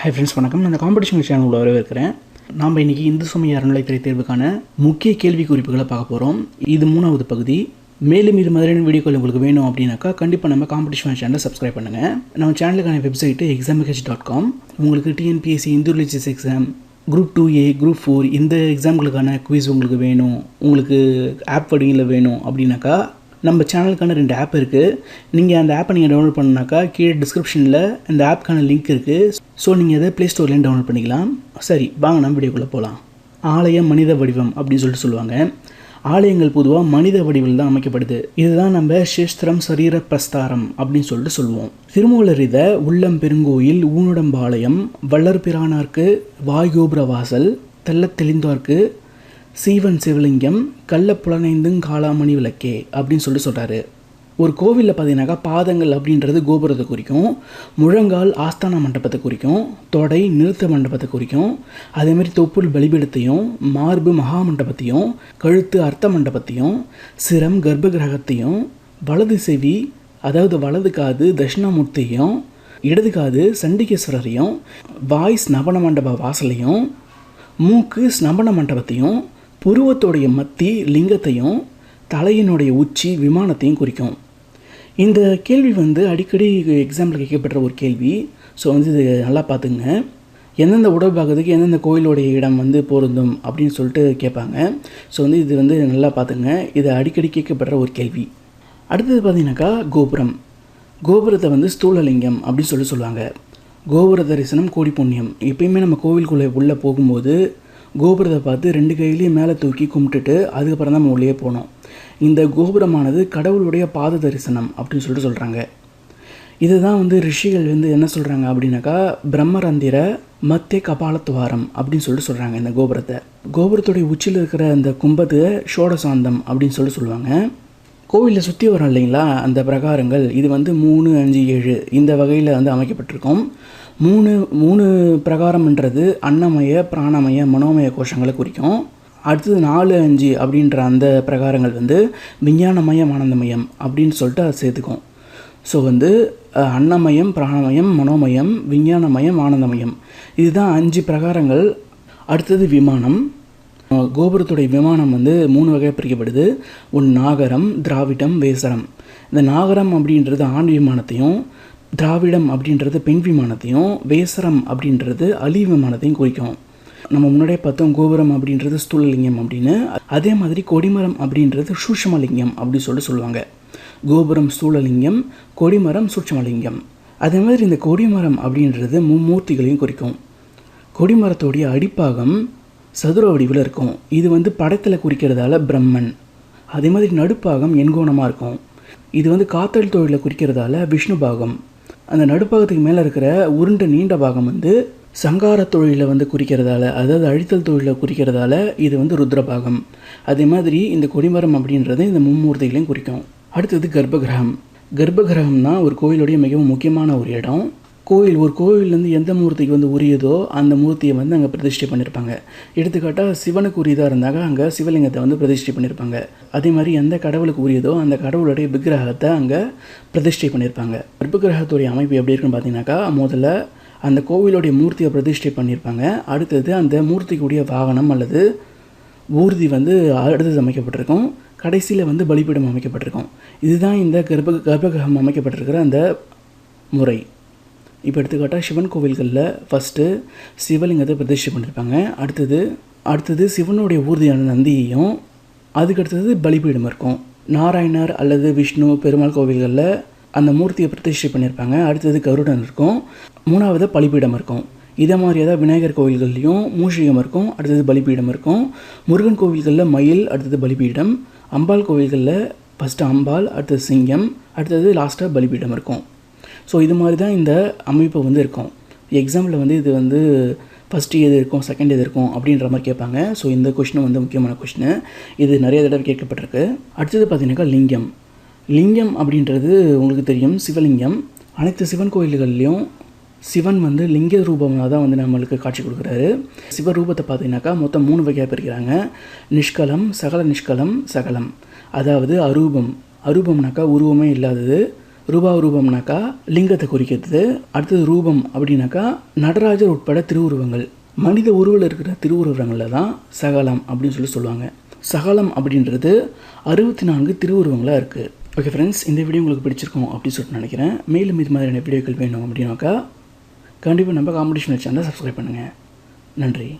Hi friends, வணக்கம். நான் இந்த காம்படிஷன் சேனல் வரவேற்கிறேன். நாம் இன்றைக்கி இந்து சமய அறநிலையத்துறை தேர்வுக்கான முக்கிய கேள்வி குறிப்புகளை பார்க்க போகிறோம். இது 3வது பகுதி. மேலும் இது மாதிரியான வீடியோக்கள் உங்களுக்கு வேணும் அப்படின்னாக்கா கண்டிப்பாக நம்ம காம்படிஷன் சேனலை சப்ஸ்கிரைப் பண்ணுங்கள். நம்ம சேனலுக்கான வெப்சைட்டு examh.com. உங்களுக்கு TNPSC, Hindu religious exam, group 2A, group 4 இந்த எக்ஸாம்களுக்கான குவிஸ் உங்களுக்கு வேணும், உங்களுக்கு ஆப் வடிவில் வேணும் அப்படின்னாக்கா நம்ம சேனலுக்கான 2 ஆப் இருக்குது. நீங்கள் அந்த ஆப்பை நீங்கள் டவுன்லோட் பண்ணாக்கா கீழே டிஸ்கிரிப்ஷனில் இந்த ஆப்புக்கான லிங்க் இருக்குது. ஸோ நீங்கள் அதை ப்ளே ஸ்டோர்லேயும் டவுன்லோட் பண்ணிக்கலாம். சரி, வாங்க நம்ம வீடியோக்குள்ளே போகலாம். ஆலயம் மனித வடிவம் அப்படின்னு சொல்லுவாங்க. ஆலயங்கள் பொதுவாக மனித வடிவில் தான் அமைக்கப்படுது. இதுதான் நம்ம சேஸ்திரம் சரீர பிரஸ்தாரம் அப்படின்னு சொல்லுவோம். திருமூலர் இதை உள்ளம் பெருங்கோயில், ஊனுடம்பாளையம், வள்ளர் பிரானார்க்கு வாய்கோபுர வாசல், தெல்ல தெளிந்தார்க்கு சீவன் சிவலிங்கம், கள்ள புலனைந்தும் காளாமணி விளக்கே அப்படின்னு சொல்கிறாரு. ஒரு கோவிலில் பார்த்தீங்கன்னாக்கா பாதங்கள் அப்படின்றது கோபுரத்தை குறிக்கும், முழங்கால் ஆஸ்தான மண்டபத்தை குறிக்கும், தொடை நிறுத்த மண்டபத்தை குறிக்கும், அதேமாதிரி தொப்புள் பலிபீடத்தையும், மார்பு மகா மண்டபத்தையும், கழுத்து அர்த்த மண்டபத்தையும், சிரம் கர்ப்ப கிரகத்தையும், வலது செவி அதாவது வலது காது தட்சிணாமூர்த்தியையும், இடது காது சண்டிகேஸ்வரரையும், வாய் ஸ்நபன மண்டப வாசலையும், மூக்கு ஸ்நபன மண்டபத்தையும், புருவத்தோடைய மத்தி லிங்கத்தையும், தலையினுடைய உச்சி விமானத்தையும் குறிக்கும். இந்த கேள்வி அடிக்கடி எக்ஸாம்பிள் கேட்கப்படுற ஒரு கேள்வி. ஸோ இது நல்லா பார்த்துங்க. எந்தெந்த உடல் பாகத்துக்கு எந்தெந்த கோயிலுடைய இடம் பொருந்தும் அப்படின்னு சொல்லிட்டு கேட்பாங்க. ஸோ இது நல்லா பார்த்துங்க. இது அடிக்கடி கேட்கப்படுற ஒரு கேள்வி. அடுத்தது பார்த்தீங்கன்னாக்கா கோபுரம். கோபுரத்தை ஸ்தூலலிங்கம் அப்படின்னு சொல்லுவாங்க. கோபுர தரிசனம் கோடி புண்ணியம். எப்பயுமே நம்ம கோவிலுக்குள்ளே உள்ளே போகும்போது கோபுரத்தை பார்த்து 2 கையிலையும் மேலே தூக்கி கும்பிட்டுட்டு அதுக்கப்புறம் தான் நம்ம உள்ளே போனோம். இந்த கோபுரமானது கடவுளுடைய பாத தரிசனம் அப்படின்னு சொல்கிறாங்க. இதுதான் ரிஷிகள் என்ன சொல்கிறாங்க அப்படின்னாக்கா பிரம்மரந்திர மத்திய கபாலத்துவாரம் அப்படின்னு சொல்கிறாங்க. இந்த கோபுரத்துடைய உச்சியில் இருக்கிற அந்த கும்பத்தை ஷோடசாந்தம் அப்படின்னு சொல்லுவாங்க. கோவிலில் சுற்றி வரும் இல்லைங்களா அந்த பிரகாரங்கள், இது 3, 5, 7 இந்த வகையில் அமைக்கப்பட்டிருக்கும். 3 பிரகாரம்ன்றது அன்னமய, பிராணமய, மனோமய கோஷங்களை குறிக்கும். அடுத்தது 4, 5 அப்படின்ற அந்த பிரகாரங்கள் விஞ்ஞானமயம், ஆனந்தமயம் அப்படின்னு சொல்லிட்டு அதை சேர்த்துக்கும். ஸோ அன்னமயம், பிராணமயம், மனோமயம், விஞ்ஞானமயம், ஆனந்தமயம், இதுதான் 5 பிரகாரங்கள். அடுத்தது விமானம். கோபுரத்துடைய விமானம் 3 வகையாக பிரிக்கப்படுது. நாகரம், திராவிடம், வேசரம். இந்த நாகரம் அப்படின்றது ஆண் விமானத்தையும், திராவிடம் அப்படின்றது பெண் விமானத்தையும், வேசரம் அப்படின்றது அலி விமானத்தையும் குறிக்கும். நம்ம முன்னாடியே பார்த்தோம் கோபுரம் அப்படின்றது ஸ்தூலலிங்கம் அப்படின்னு. அதே மாதிரி கொடிமரம் அப்படின்றது சூட்சுமலிங்கம் அப்படின்னு சொல்லுவாங்க. கோபுரம் ஸ்தூலலிங்கம், கொடிமரம் சூட்சுமலிங்கம். அதே மாதிரி இந்த கொடிமரம் அப்படின்றது மும்மூர்த்திகளையும் குறிக்கும். கொடிமரத்தோடைய அடிப்பாகம் சதுர வடிவில் இருக்கும். இது படத்தில் குறிக்கிறதால பிரம்மன். அதே மாதிரி நடுப்பாகம் எண்கோணமாக இருக்கும். இது காத்தல் தொழிலை குறிக்கிறதால விஷ்ணு பாகம். அந்த நடுப்பாகத்துக்கு மேலே இருக்கிற உருண்ட நீண்ட பாகம் சங்கார தொழிலை குறிக்கிறதால, அதாவது அழித்தல் தொழிலை குறிக்கிறதால இது ருத்ரபாகம். அதே மாதிரி இந்த கொடிமரம் அப்படின்றது இந்த மும்மூர்த்திகளையும் குறிக்கும். அடுத்தது கர்ப்பகிரகம். கர்ப்பகிரகம் தான் ஒரு கோயிலுடைய மிகவும் முக்கியமான ஒரு இடம். ஒரு கோவிலேருந்து எந்த மூர்த்திக்கு உரியதோ அந்த மூர்த்தியை அங்கே பிரதிஷ்டை பண்ணியிருப்பாங்க. எடுத்துக்காட்டால் சிவனுக்கு உரியதாக இருந்தாங்க அங்கே சிவலிங்கத்தை பிரதிஷ்டை பண்ணியிருப்பாங்க. அதே மாதிரி எந்த கடவுளுக்கு உரியதோ அந்த கடவுளுடைய விக்கிரகத்தை அங்கே பிரதிஷ்டை பண்ணியிருப்பாங்க. கர்ப்பகிரகத்துடைய அமைப்பு எப்படி இருக்குன்னு பார்த்தீங்கன்னாக்கா, முதல்ல அந்த கோவிலுடைய மூர்த்தியை பிரதிஷ்டை பண்ணியிருப்பாங்க. அடுத்தது அந்த மூர்த்திக்குரிய வாகனம் அல்லது ஊர்தி அடுத்தது அமைக்கப்பட்டிருக்கும். கடைசியில் பலிபீடம் அமைக்கப்பட்டிருக்கும். இதுதான் இந்த கர்ப்பகிரகம் அமைக்கப்பட்டிருக்கிற அந்த முறை. இப்போ எடுத்துக்காட்டால் சிவன் கோவில்களில் ஃபஸ்ட்டு சிவலிங்கத்தை பிரதிஷ்டை பண்ணியிருப்பாங்க. அடுத்தது சிவனுடைய ஊர்தியான நந்தியையும், அதுக்கடுத்தது பலிபீடம் இருக்கும். நாராயணர் அல்லது விஷ்ணு பெருமாள் கோவில்களில் அந்த மூர்த்தியை பிரதிஷ்டை பண்ணியிருப்பாங்க. அடுத்தது கருடன் இருக்கும். 3வது பலிபீடம் இருக்கும். இதே மாதிரியே தான் விநாயகர் கோவில்கள்லையும் மூஷிகம் இருக்கும். அடுத்தது பலிபீடம் இருக்கும். முருகன் கோவில்களில் மயில், அடுத்தது பலிபீடம். அம்பாள் கோவில்களில் ஃபஸ்ட்டு அம்பாள், அடுத்தது சிங்கம், அடுத்தது லாஸ்ட்டாக பலிபீடம் இருக்கும். ஸோ இது மாதிரி தான் இந்த அமைப்பு இருக்கும். எக்ஸாம்பிள் இது ஃபஸ்ட்டு எது இருக்கும், செகண்ட் எது இருக்கும் அப்படின்ற மாதிரி கேட்பாங்க. ஸோ இந்த கொஷின் முக்கியமான கொஷின். இது நிறைய தடவை கேட்கப்பட்டிருக்கு. அடுத்தது பார்த்தீங்கன்னாக்கா லிங்கம். லிங்கம் அப்படின்றது உங்களுக்கு தெரியும், சிவலிங்கம். அனைத்து சிவன் கோயில்கள்லேயும் சிவன் லிங்க ரூபமாக தான் நம்மளுக்கு காட்சி கொடுக்குறாரு. சிவரூபத்தை பார்த்தீங்கன்னாக்கா மொத்தம் 3 வகையாக பிரிக்கிறாங்க. நிஷ்கலம், சகல நிஷ்கலம், சகலம். அதாவது அரூபம். அரூபம்னாக்கா உருவமே இல்லாதது. ரூபம்னாக்கா லிங்கத்தை குறிக்கிறது. அடுத்தது ரூபம் அப்படின்னாக்கா நடராஜர் உட்பட திருவுருவங்கள், மனித உருவில் இருக்கிற திருவுருவங்களில் தான் சகலம் அப்படின்னு சொல்லுவாங்க. சகலம் அப்படின்றது 64 திருவுருவங்களாக இருக்குது. ஓகே ஃப்ரெண்ட்ஸ், இந்த வீடியோ உங்களுக்கு பிடிச்சிருக்கும் அப்படின்னு சொல்லிட்டு நினைக்கிறேன். மேலும் இது மாதிரியான வீடியோக்கள் வேணும் அப்படின்னாக்கா கண்டிப்பாக நம்ம காம்படிஷன் சேனலை சப்ஸ்கிரைப் பண்ணுங்கள். நன்றி.